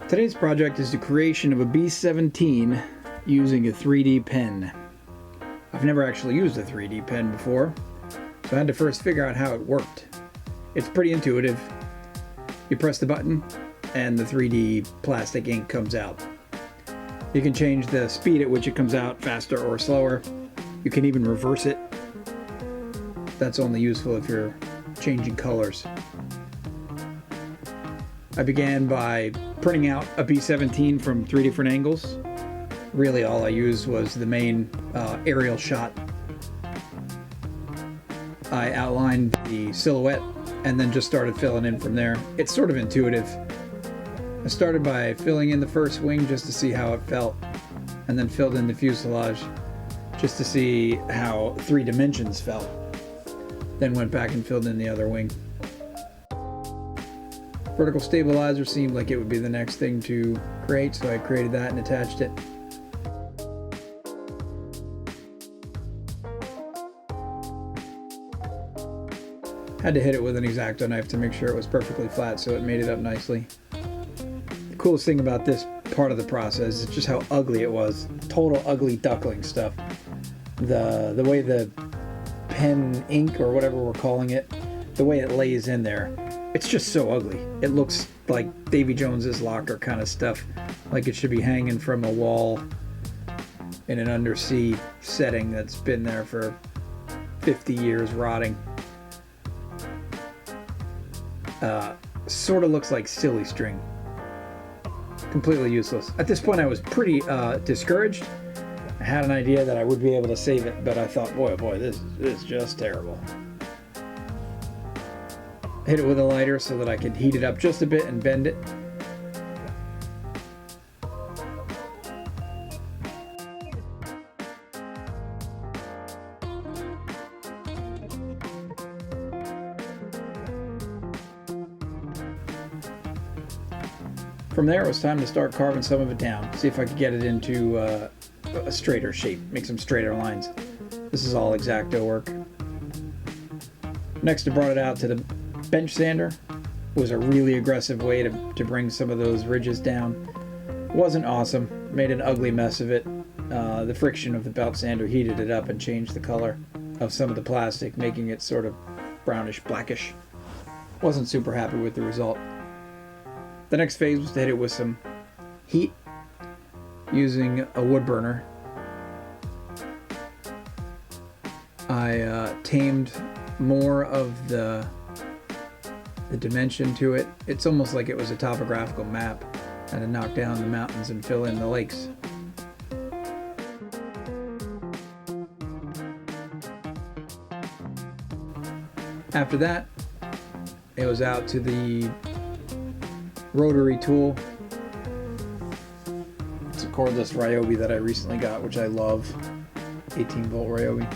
Today's project is the creation of a B-17 using a 3D pen. I've never actually used a 3D pen before, so I had to first figure out how it worked. It's pretty intuitive. You press the button and the 3D plastic ink comes out. You can change the speed at which it comes out, faster or slower. You can even reverse it. That's only useful if you're changing colors. I began by printing out a B-17 from 3 different angles. Really all I used was the main aerial shot. I outlined the silhouette and then just started filling in from there. It's sort of intuitive. I started by filling in the first wing just to see how it felt, and then filled in the fuselage just to see how 3 dimensions felt. Then went back and filled in the other wing. Vertical stabilizer seemed like it would be the next thing to create, so I created that and attached it. Had to hit it with an X-Acto knife to make sure it was perfectly flat, so it made it up nicely. The coolest thing about this part of the process is just how ugly it was. Total ugly duckling stuff. The way the pen ink, or whatever we're calling it, the way it lays in there, it's just so ugly. It looks like Davy Jones's locker kind of stuff, like it should be hanging from a wall in an undersea setting that's been there for 50 years rotting. Sort of looks like silly string. Completely useless. At this point I was pretty discouraged. I had an idea that I would be able to save it, but I thought, boy, oh boy, this is just terrible. Hit it with a lighter so that I could heat it up just a bit and bend it. From there, it was time to start carving some of it down, see if I could get it into a straighter shape, make some straighter lines. This is all X-Acto work. Next, I brought it out to the bench sander. It was a really aggressive way to bring some of those ridges down. Wasn't awesome, made an ugly mess of it. The friction of the belt sander heated it up and changed the color of some of the plastic, making it sort of brownish, blackish. Wasn't super happy with the result. The next phase was to hit it with some heat using a wood burner. I tamed more of the dimension to it. It's almost like it was a topographical map. I had to knock down the mountains and fill in the lakes. After that, it was out to the rotary tool. It's a cordless Ryobi that I recently got, which I love. 18-volt Ryobi.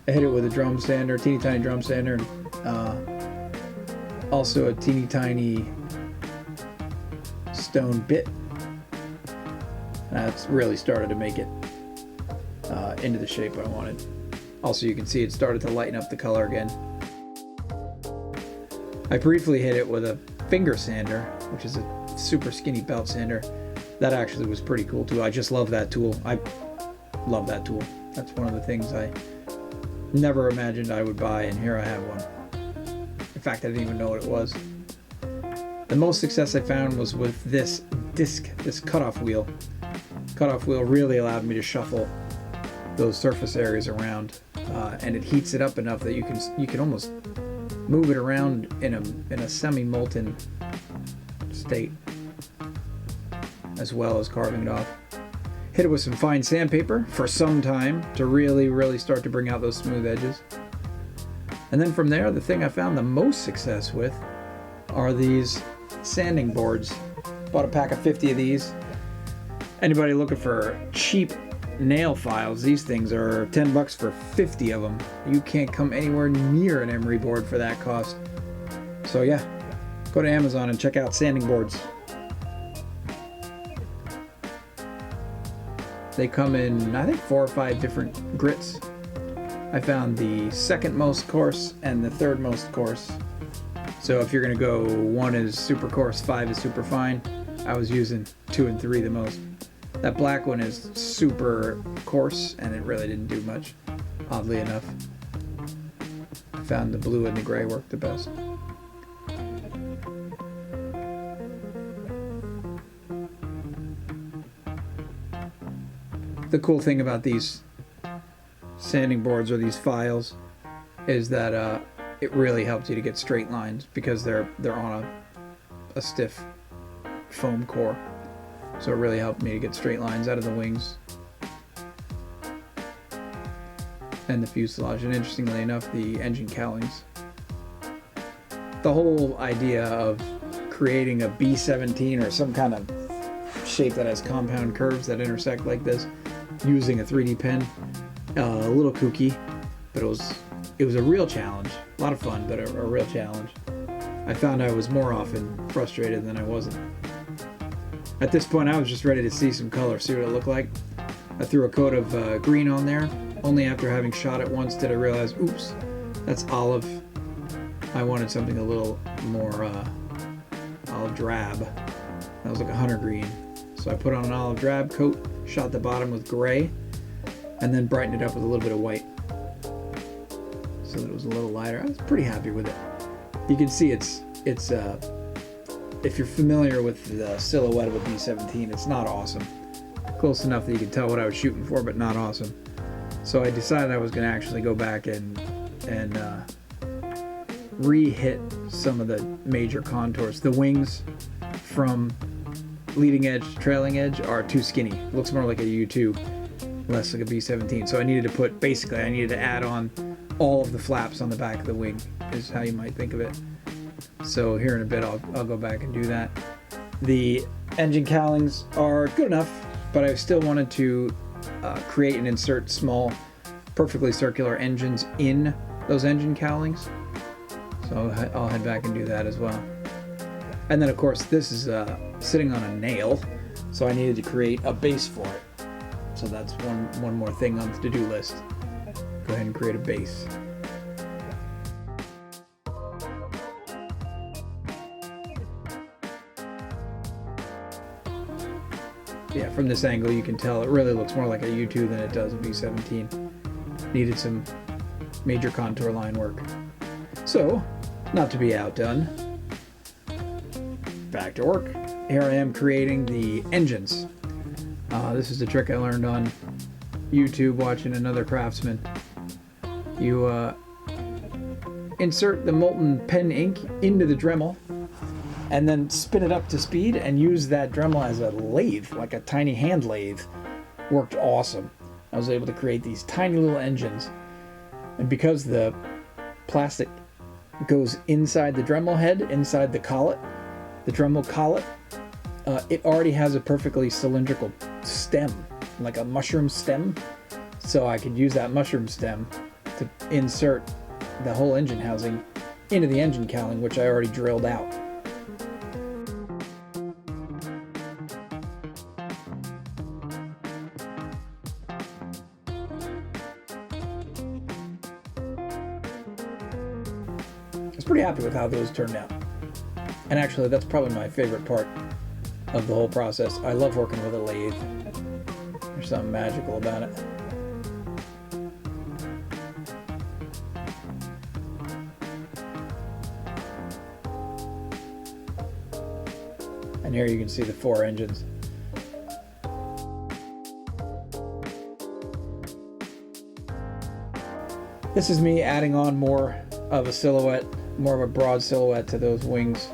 I hit it with a drum sander, teeny tiny drum sander, and also a teeny tiny stone bit. And that's really started to make it into the shape I wanted. Also, you can see it started to lighten up the color again. I briefly hit it with a finger sander, which is a super skinny belt sander. That actually was pretty cool too. I just love that tool. I love that tool. That's one of the things I never imagined I would buy, and here I have one. In fact, I didn't even know what it was. The most success I found was with this disc, this cutoff wheel. Cutoff wheel really allowed me to shuffle those surface areas around, and it heats it up enough that you can almost move it around in a semi-molten state, as well as carving it off. Hit it with some fine sandpaper for some time to really start to bring out those smooth edges. And then from there, the thing I found the most success with are these sanding boards. Bought a pack of 50 of these. Anybody looking for cheap nail files, these things are 10 bucks for 50 of them. You can't come anywhere near an emery board for that cost. So yeah, go to Amazon and check out sanding boards. They come in, I think, 4 or 5 different grits. I found the second most coarse and the third most coarse. So if you're gonna go, 1 is super coarse, 5 is super fine, I was using 2 and 3 the most. That black one is super coarse, and it really didn't do much, oddly enough. I found the blue and the gray worked the best. The cool thing about these sanding boards or these files is that it really helps you to get straight lines because they're on a stiff foam core. So it really helped me to get straight lines out of the wings and the fuselage, and interestingly enough, the engine cowlings. The whole idea of creating a B-17 or some kind of shape that has compound curves that intersect like this using a 3D pen, a little kooky, but it was a real challenge. A lot of fun, but a real challenge. I found I was more often frustrated than I wasn't. At this point, I was just ready to see some color, see what it looked like. I threw a coat of green on there. Only after having shot it once did I realize, oops, that's olive. I wanted something a little more olive drab. That was like a hunter green. So I put on an olive drab coat, shot the bottom with gray, and then brightened it up with a little bit of white so that it was a little lighter. I was pretty happy with it. You can see it's if you're familiar with the silhouette of a B-17, it's not awesome. Close enough that you can tell what I was shooting for, but not awesome. So I decided I was going to actually go back and re-hit some of the major contours. The wings from leading edge to trailing edge are too skinny. It looks more like a U-2, less like a B-17. So I needed to add on all of the flaps on the back of the wing, is how you might think of it. So here in a bit I'll go back and do that. The engine cowlings are good enough, but I still wanted to create and insert small, perfectly circular engines in those engine cowlings. So I'll head back and do that as well. And then of course this is sitting on a nail, so I needed to create a base for it. So that's one more thing on the to-do list. Go ahead and create a base. Yeah, from this angle you can tell it really looks more like a U-2 than it does a B-17. Needed some major contour line work. So, not to be outdone, back to work. Here I am creating the engines. This is a trick I learned on YouTube watching another craftsman. You insert the molten pen ink into the Dremel and then spin it up to speed and use that Dremel as a lathe, like a tiny hand lathe. Worked awesome. I was able to create these tiny little engines. And because the plastic goes inside the Dremel head, inside the collet, the Dremel collet, it already has a perfectly cylindrical stem, like a mushroom stem. So I could use that mushroom stem to insert the whole engine housing into the engine cowling, which I already drilled out. I was pretty happy with how those turned out. And actually, that's probably my favorite part of the whole process. I love working with a lathe. There's something magical about it. And here you can see the 4 engines. This is me adding on more of a silhouette, more of a broad silhouette to those wings.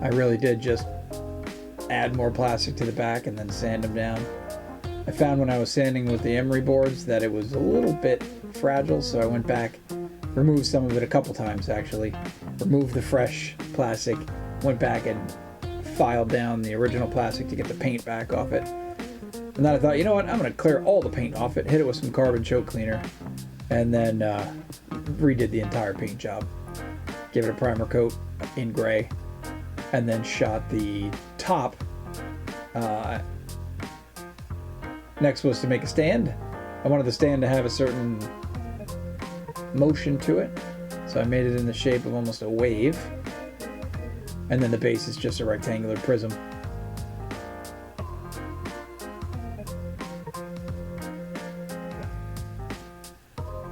I really did just add more plastic to the back and then sand them down. I found when I was sanding with the emery boards that it was a little bit fragile, so I went back, removed some of it a couple times actually, removed the fresh plastic, went back and filed down the original plastic to get the paint back off it. And then I thought, you know what, I'm going to clear all the paint off it, hit it with some carbon choke cleaner, and then redid the entire paint job. Give it a primer coat in gray, and then shot the top. Next was to make a stand. I wanted the stand to have a certain motion to it, so I made it in the shape of almost a wave. And then the base is just a rectangular prism.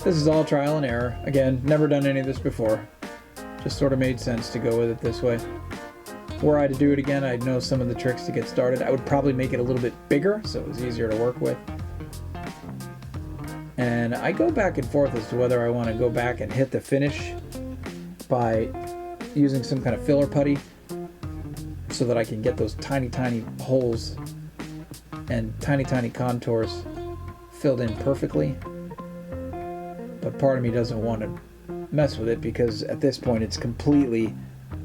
This is all trial and error. Again, never done any of this before. Just sort of made sense to go with it this way. Were I to do it again, I'd know some of the tricks to get started. I would probably make it a little bit bigger so it was easier to work with. And I go back and forth as to whether I want to go back and hit the finish by using some kind of filler putty so that I can get those tiny, tiny holes and tiny, tiny contours filled in perfectly. But part of me doesn't want to mess with it because at this point it's completely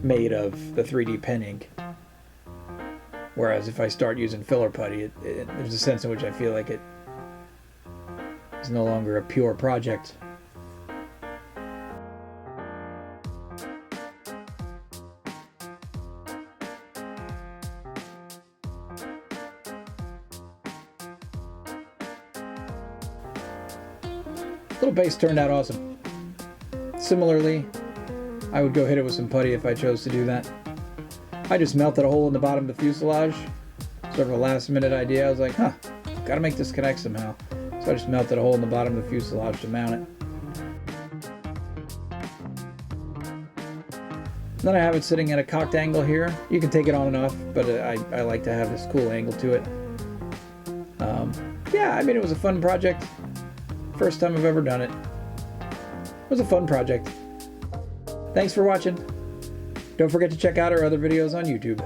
made of the 3D pen ink. Whereas if I start using filler putty, there's a sense in which I feel like it is no longer a pure project. Little base turned out awesome. Similarly, I would go hit it with some putty if I chose to do that. I just melted a hole in the bottom of the fuselage. Sort of a last minute idea. I was like, gotta make this connect somehow. So I just melted a hole in the bottom of the fuselage to mount it. Then I have it sitting at a cocked angle here. You can take it on and off, but I like to have this cool angle to it. Yeah, I mean, it was a fun project. First time I've ever done it. It was a fun project. Thanks for watching. Don't forget to check out our other videos on YouTube.